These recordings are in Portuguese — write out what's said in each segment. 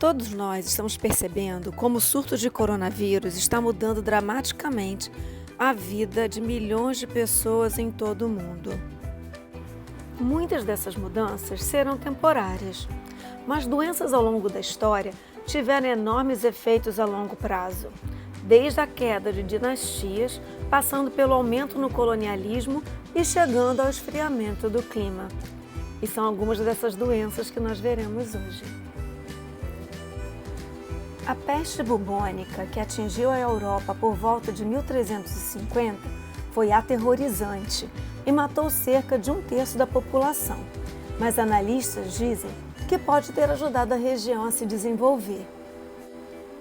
Todos nós estamos percebendo como o surto de coronavírus está mudando dramaticamente a vida de milhões de pessoas em todo o mundo. Muitas dessas mudanças serão temporárias, mas doenças ao longo da história tiveram enormes efeitos a longo prazo, desde a queda de dinastias, passando pelo aumento no colonialismo e chegando ao esfriamento do clima. E são algumas dessas doenças que nós veremos hoje. A peste bubônica, que atingiu a Europa por volta de 1350, foi aterrorizante e matou cerca de 1/3 da população, mas analistas dizem que pode ter ajudado a região a se desenvolver.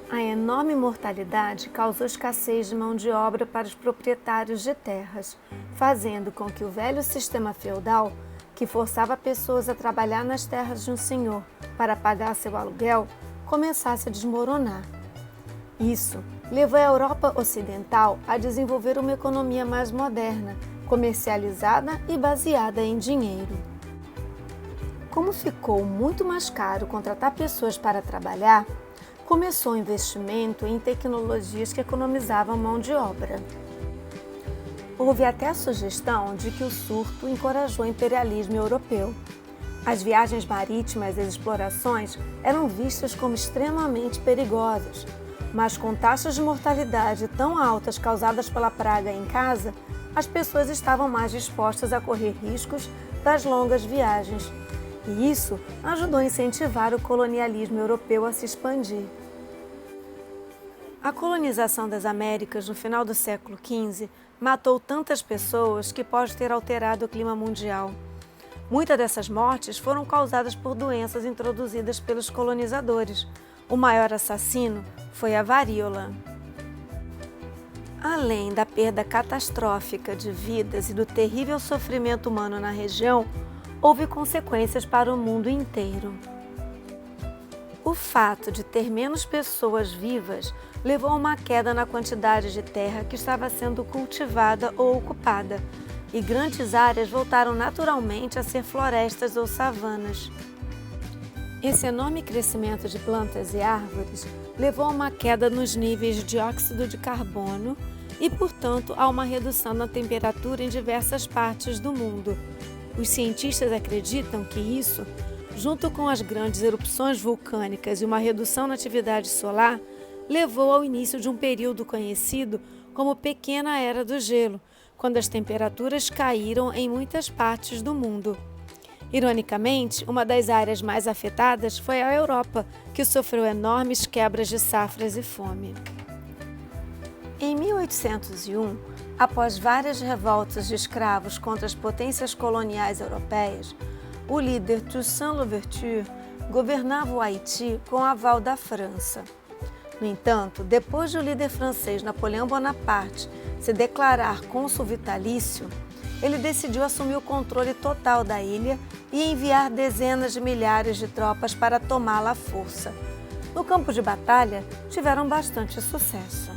A enorme mortalidade causou escassez de mão de obra para os proprietários de terras, fazendo com que o velho sistema feudal, que forçava pessoas a trabalhar nas terras de um senhor para pagar seu aluguel, começasse a desmoronar. Isso levou a Europa Ocidental a desenvolver uma economia mais moderna, comercializada e baseada em dinheiro. Como ficou muito mais caro contratar pessoas para trabalhar, começou o investimento em tecnologias que economizavam mão de obra. Houve até a sugestão de que o surto encorajou o imperialismo europeu. As viagens marítimas e as explorações eram vistas como extremamente perigosas, mas com taxas de mortalidade tão altas causadas pela praga em casa, as pessoas estavam mais dispostas a correr riscos das longas viagens. E isso ajudou a incentivar o colonialismo europeu a se expandir. A colonização das Américas no final do século XV matou tantas pessoas que pode ter alterado o clima mundial. Muitas dessas mortes foram causadas por doenças introduzidas pelos colonizadores. O maior assassino foi a varíola. Além da perda catastrófica de vidas e do terrível sofrimento humano na região, houve consequências para o mundo inteiro. O fato de ter menos pessoas vivas levou a uma queda na quantidade de terra que estava sendo cultivada ou ocupada, e grandes áreas voltaram naturalmente a ser florestas ou savanas. Esse enorme crescimento de plantas e árvores levou a uma queda nos níveis de dióxido de carbono e, portanto, a uma redução na temperatura em diversas partes do mundo. Os cientistas acreditam que isso, junto com as grandes erupções vulcânicas e uma redução na atividade solar, levou ao início de um período conhecido como Pequena Era do Gelo, quando as temperaturas caíram em muitas partes do mundo. Ironicamente, uma das áreas mais afetadas foi a Europa, que sofreu enormes quebras de safras e fome. Em 1801, após várias revoltas de escravos contra as potências coloniais europeias, o líder Toussaint Louverture governava o Haiti com o aval da França. No entanto, depois de o líder francês Napoleão Bonaparte se declarar cônsul vitalício, ele decidiu assumir o controle total da ilha e enviar dezenas de milhares de tropas para tomá-la à força. No campo de batalha, tiveram bastante sucesso.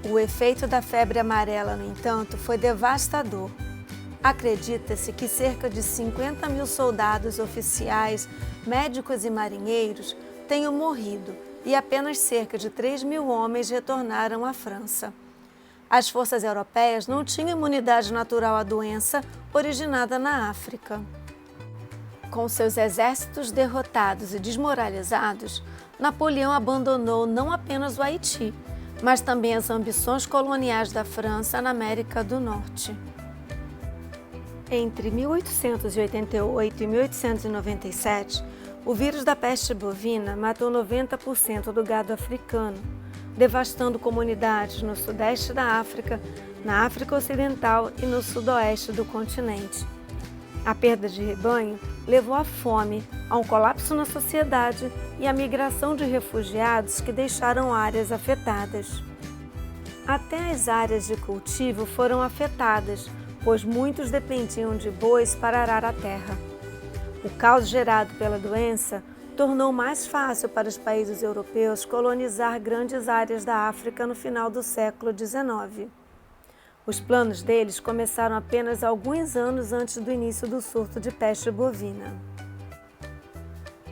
O efeito da febre amarela, no entanto, foi devastador. Acredita-se que cerca de 50 mil soldados, oficiais, médicos e marinheiros tenham morrido e apenas cerca de 3 mil homens retornaram à França. As forças europeias não tinham imunidade natural à doença originada na África. Com seus exércitos derrotados e desmoralizados, Napoleão abandonou não apenas o Haiti, mas também as ambições coloniais da França na América do Norte. Entre 1888 e 1897, o vírus da peste bovina matou 90% do gado africano, devastando comunidades no sudeste da África, na África Ocidental e no sudoeste do continente. A perda de rebanho levou à fome, a um colapso na sociedade e à migração de refugiados que deixaram áreas afetadas. Até as áreas de cultivo foram afetadas, pois muitos dependiam de bois para arar a terra. O caos gerado pela doença tornou mais fácil para os países europeus colonizar grandes áreas da África no final do século XIX. Os planos deles começaram apenas alguns anos antes do início do surto de peste bovina.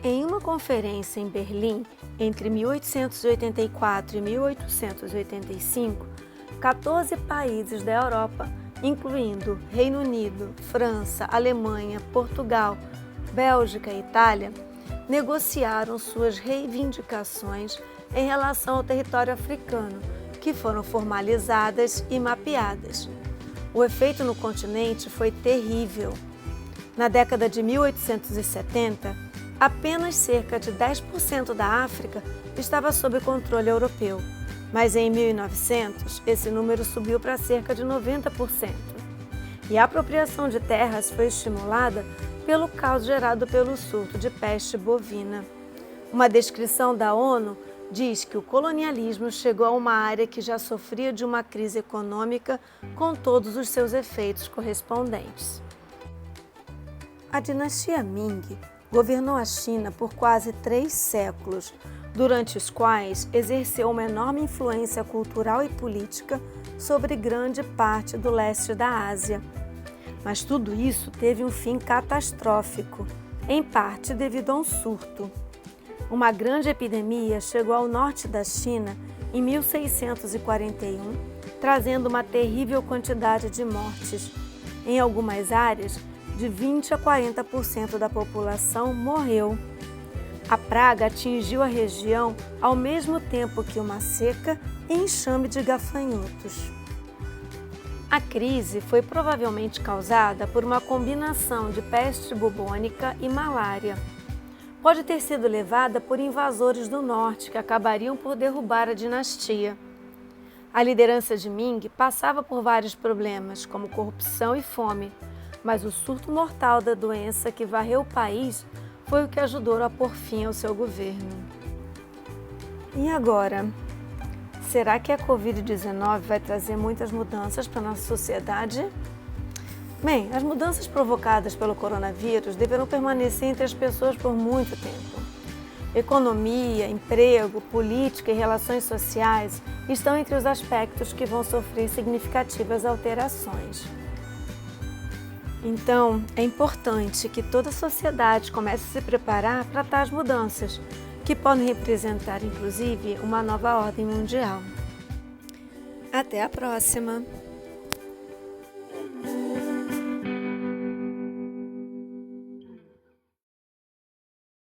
Em uma conferência em Berlim, entre 1884 e 1885, 14 países da Europa, incluindo Reino Unido, França, Alemanha, Portugal, Bélgica e Itália, negociaram suas reivindicações em relação ao território africano, que foram formalizadas e mapeadas. O efeito no continente foi terrível. Na década de 1870, apenas cerca de 10% da África estava sob controle europeu, mas em 1900 esse número subiu para cerca de 90%. E a apropriação de terras foi estimulada pelo caos gerado pelo surto de peste bovina. Uma descrição da ONU diz que o colonialismo chegou a uma área que já sofria de uma crise econômica com todos os seus efeitos correspondentes. A dinastia Ming governou a China por quase 3 séculos, durante os quais exerceu uma enorme influência cultural e política sobre grande parte do leste da Ásia. Mas tudo isso teve um fim catastrófico, em parte devido a um surto. Uma grande epidemia chegou ao norte da China em 1641, trazendo uma terrível quantidade de mortes. Em algumas áreas, de 20 a 40% da população morreu. A praga atingiu a região ao mesmo tempo que uma seca e enxame de gafanhotos. A crise foi provavelmente causada por uma combinação de peste bubônica e malária. Pode ter sido levada por invasores do norte que acabariam por derrubar a dinastia. A liderança de Ming passava por vários problemas, como corrupção e fome, mas o surto mortal da doença que varreu o país foi o que ajudou a pôr fim ao seu governo. E agora? Será que a Covid-19 vai trazer muitas mudanças para a nossa sociedade? Bem, as mudanças provocadas pelo coronavírus deverão permanecer entre as pessoas por muito tempo. Economia, emprego, política e relações sociais estão entre os aspectos que vão sofrer significativas alterações. Então, é importante que toda a sociedade comece a se preparar para tais mudanças, que podem representar, inclusive, uma nova ordem mundial. Até a próxima!